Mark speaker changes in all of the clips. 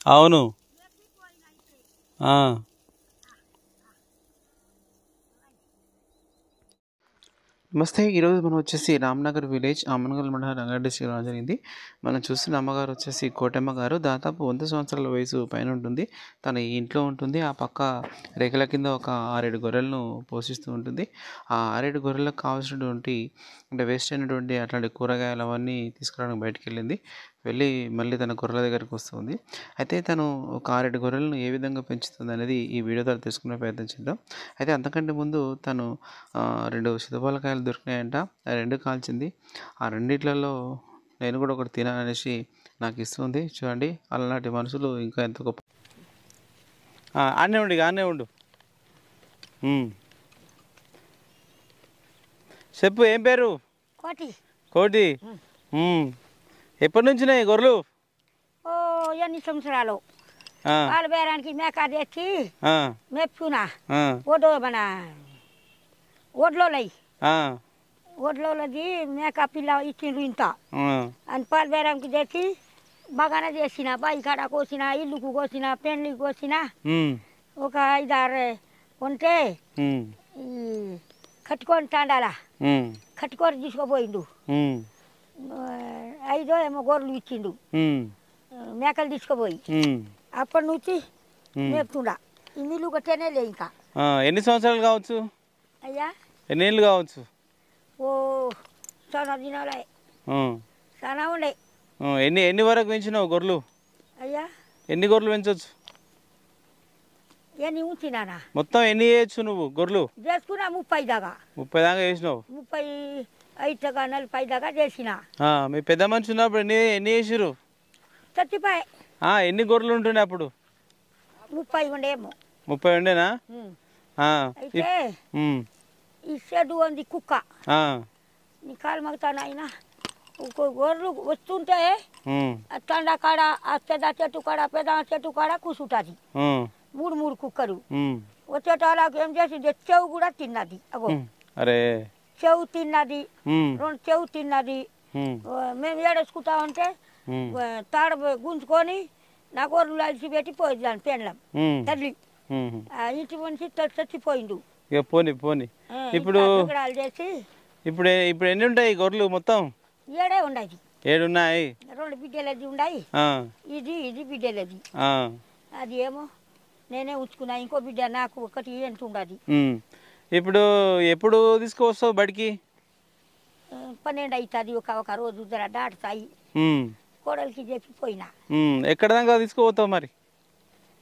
Speaker 1: అవును. నమస్తే. ఈరోజు మనం వచ్చేసి రామ్నగర్ విలేజ్ అమ్మనగల్ మండలం రంగారెడ్డి డిస్ట్రిక్ట్ రావడం జరిగింది. మనం చూస్తున్న అమ్మగారు వచ్చేసి కోటమ్మ గారు. దాదాపు 100 సంవత్సరాల వయసు పైన ఉంటుంది. తను ఈ ఇంట్లో ఉంటుంది. ఆ పక్క రేకుల కింద ఒక 6-7 గొర్రెలను పోషిస్తూ ఉంటుంది. ఆ 6-7 గొర్రెలకు కావాల్సినటువంటి అంటే వేస్ట్ అయినటువంటి అట్లాంటి కూరగాయలు అవన్నీ తీసుకురావడానికి బయటికెళ్ళింది. వెళ్ళి మళ్ళీ తన గొర్రెల దగ్గరికి వస్తుంది. అయితే తను ఒక 6-7 గొర్రెలను ఏ విధంగా పెంచుతుందనేది ఈ వీడియో ద్వారా తెలుసుకునే ప్రయత్నం చేద్దాం. అయితే అంతకంటే ముందు తను 2 సీతాఫలకాయలు దొరికినాయంట. ఆ 2 కాల్చింది. ఆ రెండిట్లలో నేను కూడా ఒకటి తినాలనేసి నాకు ఇస్తుంది. చూడండి అలాంటి మనుషులు ఇంకా ఎంత గొప్ప. ఆడనే ఉండు, ఇక ఆడనే ఉండు. చెప్పు, ఏం పేరు?
Speaker 2: కోటి.
Speaker 1: కోటి. ఎప్పటి నుంచినాయి గొర్రెలు?
Speaker 2: ఓ ఎన్ని సంవత్సరాలు పాలు బేరానికి మేక తెచ్చి మెప్పుకున్నా. ఒడ్డు మన ఒడ్లోలై ఒడ్లోది మేక పిల్ల ఇచ్చిండ్రు ఇంత అని పాలు బేరానికి తెచ్చి బాగానే చేసిన. బాయి కాడ కోసిన, ఇల్లుకు కోసిన, పెండ్లికి కోసిన. ఒక 5-6 ఉంటే ఈ కట్టుకొని తాండాలా కట్టుకొని తీసుకుపోయిండు. 5 ఏమో గొర్రెలు ఇచ్చిండు మేకలు తీసుకుపోయి. అప్పటి నుంచి మేపుతుండా. ఈ మిల్లు కొట్టేనే ఇంకా.
Speaker 1: ఎన్ని సంవత్సరాలు కావచ్చు
Speaker 2: అయ్యా?
Speaker 1: ఎన్ని ఏళ్ళు కావచ్చు?
Speaker 2: ఓ చాలా దినాలే, చాలా ఉండే.
Speaker 1: ఎన్ని వరకు పెంచినావు గొర్రెలు?
Speaker 2: అయ్యా
Speaker 1: ఎన్ని గొర్రెలు పెంచవచ్చు?
Speaker 2: ఎన్ని ఉంచినానా?
Speaker 1: మొత్తం ఎన్ని చేయొచ్చు నువ్వు గొర్రెలు?
Speaker 2: చేసుకున్నా 30 దాకా.
Speaker 1: 30 దాకా చేసినావు?
Speaker 2: 35 దాకా 40 దాకా చేసిన.
Speaker 1: మీ పెద్ద మనిషి ఉన్నప్పుడు ఎన్ని చేసిరు?
Speaker 2: 35.
Speaker 1: ఎన్ని గొర్రెలు ఉంటుండే అప్పుడు?
Speaker 2: 30 ఉండేమో.
Speaker 1: 30 ఉండేనా?
Speaker 2: అయితే ఈ షెడ్ ఉంది కుక్క. నీ కాలు మగతాను ఆయన గొర్రెలు వస్తుంటే తండా కాడ ఆ పెద్ద చెట్టు కాడ పెద్ద చెట్టు కాడ కూర్చుంటుంది. 3 కుక్కలు వచ్చేటాలకు ఏం చేసింది, చెవు కూడా తిన్నది. అగో
Speaker 1: అరే
Speaker 2: చెవు తిన్నది, 2 చెవు తిన్నది. మేము ఏడేసుకుంటా ఉంటే తాడ గుంజుకొని నా గొర్రెలు అలిసి పెట్టి పోయింది దాని పెండ్లం తల్లి. ఇంటి మనిషి చచ్చిపోయిండు.
Speaker 1: ఇక పోని పోని. ఇప్పుడు ఇప్పుడు ఇప్పుడు ఎన్ని ఉంటాయి గొర్రెలు మొత్తం?
Speaker 2: 7 ఉన్నాయి.
Speaker 1: 7 ఉన్నాయి.
Speaker 2: 2 బిడ్డలది ఉన్నాయి. ఇది బిడ్డలది. అది ఏమో నేనే ఉంచుకున్నా. ఇంకో బిడ్డ నాకు ఒకటి ఎంత ఉండదు.
Speaker 1: ఇప్పుడు ఎప్పుడు తీసుకువస్తావు బడికి?
Speaker 2: 12 అవుతుంది. ఒక రోజు జర దాటుతాయి. కోడలికి చెప్పి పోయినా.
Speaker 1: ఎక్కడ దాకా తీసుకుపోతావు మరి?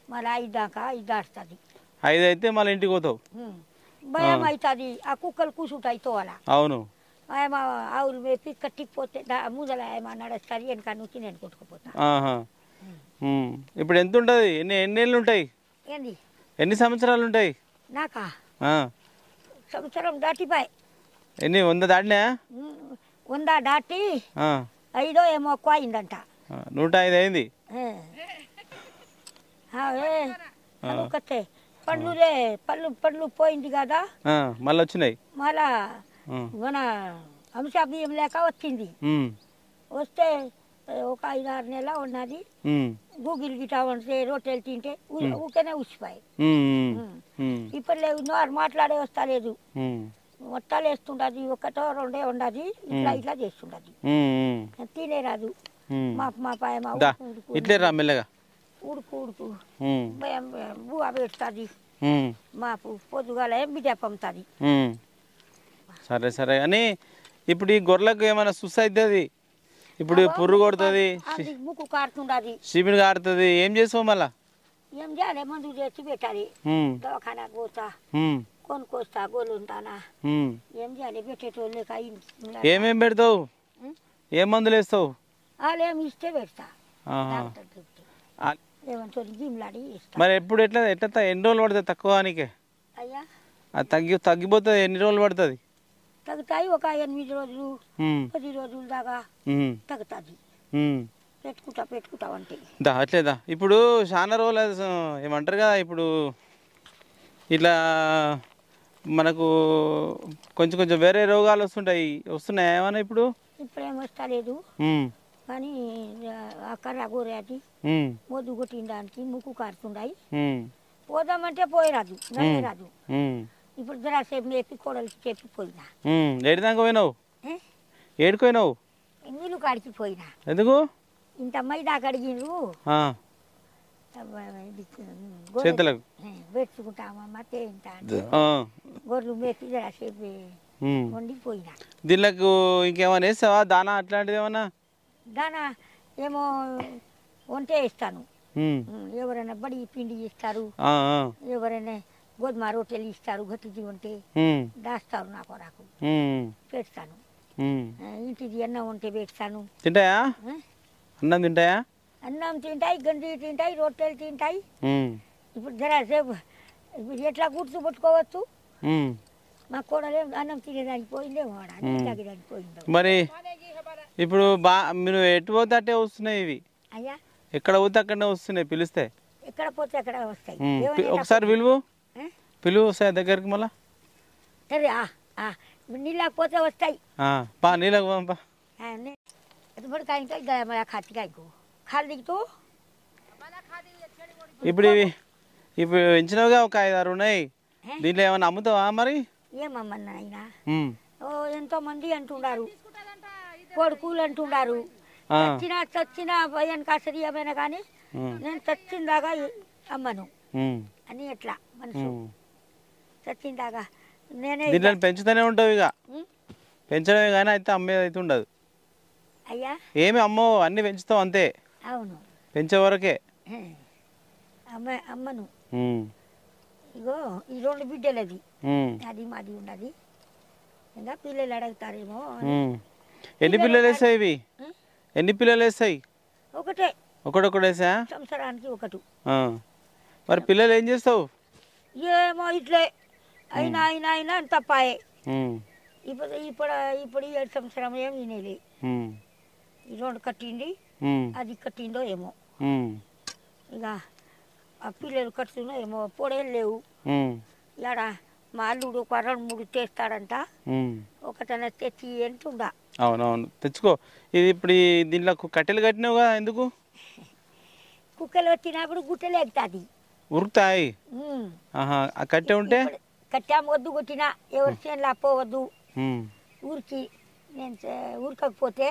Speaker 2: మళ్ళీ 5 దాకా ఇది దాటుతుంది.
Speaker 1: 5 అయితే మళ్ళీ ఇంటికి పోతావు.
Speaker 2: భయం అవుతుంది. ఆ కుక్కలు కూర్చుంటాయి తోవాల.
Speaker 1: అవును.
Speaker 2: ఏమో ఆవులు మేపి కట్టిపోతే ముందల ఏమో నడుస్తుంది. వెనక నుంచి నేను కొట్టుకుపోతా.
Speaker 1: ఇప్పుడు ఎంత ఉంటుంది? ఎన్ని ఏళ్ళు ఉంటాయి?
Speaker 2: ఏంది?
Speaker 1: ఎన్ని సంవత్సరాలు ఉంటాయి?
Speaker 2: నాకా సంవత్సరం దాటిపోయి.
Speaker 1: ఎన్ని 100 దాటినా?
Speaker 2: 100 దాటి 5 ఏమో ఎక్కువ అయిందంట.
Speaker 1: 105 అయింది.
Speaker 2: పళ్ళు పోయింది కదా,
Speaker 1: మళ్ళీ వచ్చినాయి.
Speaker 2: మళ్ళా మన అంశా బియ్యం లేక వచ్చింది. వస్తే ఒక 5-6 నెలల ఉన్నది. గూగిల్ గిటా ఉంటే రొట్టెలు తింటే ఊకనే ఉచ్చిపోయి. ఇప్పుడు లేదు, నోరు మాట్లాడే వస్తలేదు. మొత్తాలు వేస్తుండది. 1 2 ఉండదు. ఇట్లా ఇట్లా చేస్తుండది. తినే రాదు. మా పాయ
Speaker 1: ఇట్లే రా మెల్లగా
Speaker 2: ఉడుకు బువ్వ పెడుతుంది. మా పొద్దుగాల బిడ్డ పంపుతుంది.
Speaker 1: సరే సరే. కానీ ఇప్పుడు ఈ గొర్రెలకు ఏమైనా సుస్ అవుతుంది? ఇప్పుడు పుర్రు కొడుతుంది,
Speaker 2: ముక్కు కారుతుండది,
Speaker 1: సిమెంట్ కారుతుంది. ఏం చేస్తావు మళ్ళా?
Speaker 2: ఏం చేయాలి? మందు తెచ్చి పెట్టాలి. దవాఖానా పోతా, కొనుక్కొస్తా, గోళ్ళు ఉంటానా. ఏం చేయాలి? పెట్టేటోళ్ళు
Speaker 1: ఏమేం పెడతావు? ఏం మందులు వేస్తావు?
Speaker 2: వాళ్ళు ఏమి ఇస్తే పెడతా.
Speaker 1: మరి ఎప్పుడు ఎట్లా ఎన్ని రోజులు పడుతుంది తక్కువ?
Speaker 2: అయ్యా
Speaker 1: అది తగ్గిపోతుంది. ఎన్ని రోజులు పడుతుంది?
Speaker 2: తగ్గుతాయి. ఒక 8 రోజులు 10 రోజుల దాకా తగ్గుతుంది. పెట్టుకుంటా అంటే
Speaker 1: అట్లేదా? ఇప్పుడు చాలా రోజులు ఏమంటారు కదా, ఇప్పుడు ఇట్లా మనకు కొంచెం వేరే రోగాలు వస్తున్నాయా ఏమన్నా? ఇప్పుడు
Speaker 2: ఏం వస్తలేదు. కానీ ఆ కర్ర గోరేటి మొద్దు కొట్టిందానికి ముక్కు కారుతుండాయి పోదామంటే పోయిరాదు నన్నే రాదు. ఇప్పుడు జరాసేపు మేపి కోడలికి చెప్పి పోయినా.
Speaker 1: ఏడిదాకా పోయినావు? ఏడుకోయినావు?
Speaker 2: నీళ్ళు కాడికి పోయినా.
Speaker 1: ఎందుకు?
Speaker 2: ఇంత మైదా కడిగిండ్రు
Speaker 1: చేతులకు
Speaker 2: పెట్టుకుంటామమ్మ తేంట గొర్రెలు మేపి జరాసేపు వండిపోయినా.
Speaker 1: దీనికి ఇంకేమైనా వేస్తావా దానా అట్లాంటిది ఏమన్నా?
Speaker 2: దానా ఏమో వంటే ఇస్తాను. ఎవరైనా బడి పిండి ఇస్తారు, ఎవరైనా గోధుమ రొట్టెలు ఇస్తారు, గట్టిది ఉంటే దాస్తారు నాకు రాకు పెడతాను. ఇంటిది అన్నం ఉంటే పెడతాను.
Speaker 1: తింటాయా? అన్నం తింటాయా?
Speaker 2: అన్నం తింటాయి, గంజి తింటాయి, రొట్టెలు తింటాయి. ఇప్పుడు జరాసేపు ఇప్పుడు ఎట్లా కూర్చోబెట్టుకోవచ్చు? మా కోడలే అన్నం తినేదానికి పోయిందేమో తాగేదానికి పోయిందో.
Speaker 1: మరి ఇప్పుడు మీరు ఎటు పోతే అట్టే వస్తున్నాయి ఇవి?
Speaker 2: అయ్యా
Speaker 1: ఎక్కడ పోతే అక్కడనే వస్తున్నాయి పిలిస్తే.
Speaker 2: ఎక్కడ పోతే అక్కడ వస్తాయి.
Speaker 1: ఒకసారి పిలువు వస్తాయి దగ్గరికి మళ్ళా.
Speaker 2: సరే నీళ్ళకపోతే వస్తాయి.
Speaker 1: నీళ్ళకు పంపా. ఇప్పుడు ఇవి ఇప్పుడు పెంచినవిగా ఒక 5-6 ఉన్నాయి. దీంట్లో ఏమైనా అమ్ముతావా మరి?
Speaker 2: ఏమమ్మన్నా ఆయన ఎంతో మంది అంటున్నారు, కొడుకులు అంటున్నారు. చచ్చిన భయం కాసరి ఏమైనా కానీ నేను చచ్చిందాగా అమ్మను అని ఎట్లా మనసు చచ్చిందాగా నేనే
Speaker 1: దీంట్లో పెంచుతూనే ఉంటావు. ఇక పెంచడమే కానీ అయితే అమ్మేది అయితే ఉండదు.
Speaker 2: అయ్యా
Speaker 1: ఏమి అమ్మో అన్ని పెంచుతావు అంతే.
Speaker 2: అవును
Speaker 1: పెంచే వరకే
Speaker 2: అమ్మను. ఇగో ఈ 2 బిడ్డలది అది మాది ఉన్నది. ఇంకా పిల్లలు అడుగుతారేమో.
Speaker 1: ఎన్ని పిల్లలు వేస్తాయి ఇవి? ఎన్ని పిల్లలు వేస్తాయి? ఒకటొకటి వేసా?
Speaker 2: సంవత్సరానికి ఒకటి.
Speaker 1: మరి పిల్లలు ఏం చేస్తావు?
Speaker 2: ఏమో ఇట్లే అయినా అయినా అయినా తప్పాయే. ఇప్పుడు ఇప్పుడు ఇప్పుడు 7 సంవత్సరం ఏం వినేది. ఈ 2 కట్టింది, అది కట్టిందో ఏమో. ఇక ఆ పిల్లలు కట్టుతున్నా ఏమో పొడేలు లేవు. ఇక్కడ మా అల్లుడు ఒక 2-3 తెస్తాడంట. ఒకటన తెచ్చి ఎంతుందా.
Speaker 1: అవునవును తెచ్చుకో. ఇది ఇప్పుడు దీంట్లో కట్టెలు కట్టినావు కదా, ఎందుకు?
Speaker 2: కుక్కలు వచ్చినప్పుడు గుట్టలు ఎగుతుంది,
Speaker 1: ఉరుకుతాయి. ఆ కట్టె ఉంటే
Speaker 2: కట్టాము వద్దు కొట్టినా ఎవరి చేనులో పోవద్దు. ఊరికి నేను ఉరకకపోతే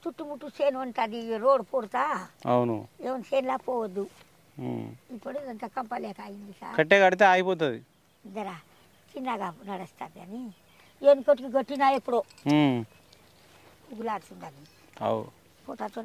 Speaker 2: చుట్టుముట్టు చేను ఉంటుంది, రోడ్డు పొడతా.
Speaker 1: అవును
Speaker 2: ఎవరి చేనులో పోవద్దు. ఇప్పుడు అంత కంపలేక అయింది సార్.
Speaker 1: కట్టె కడితే ఆగిపోతుంది,
Speaker 2: జరా చిన్నగా నడుస్తుంది అని వెనుకొట్టుకు కొట్టినా ఎప్పుడో ఉగులాడుతుందని ఫోటోతో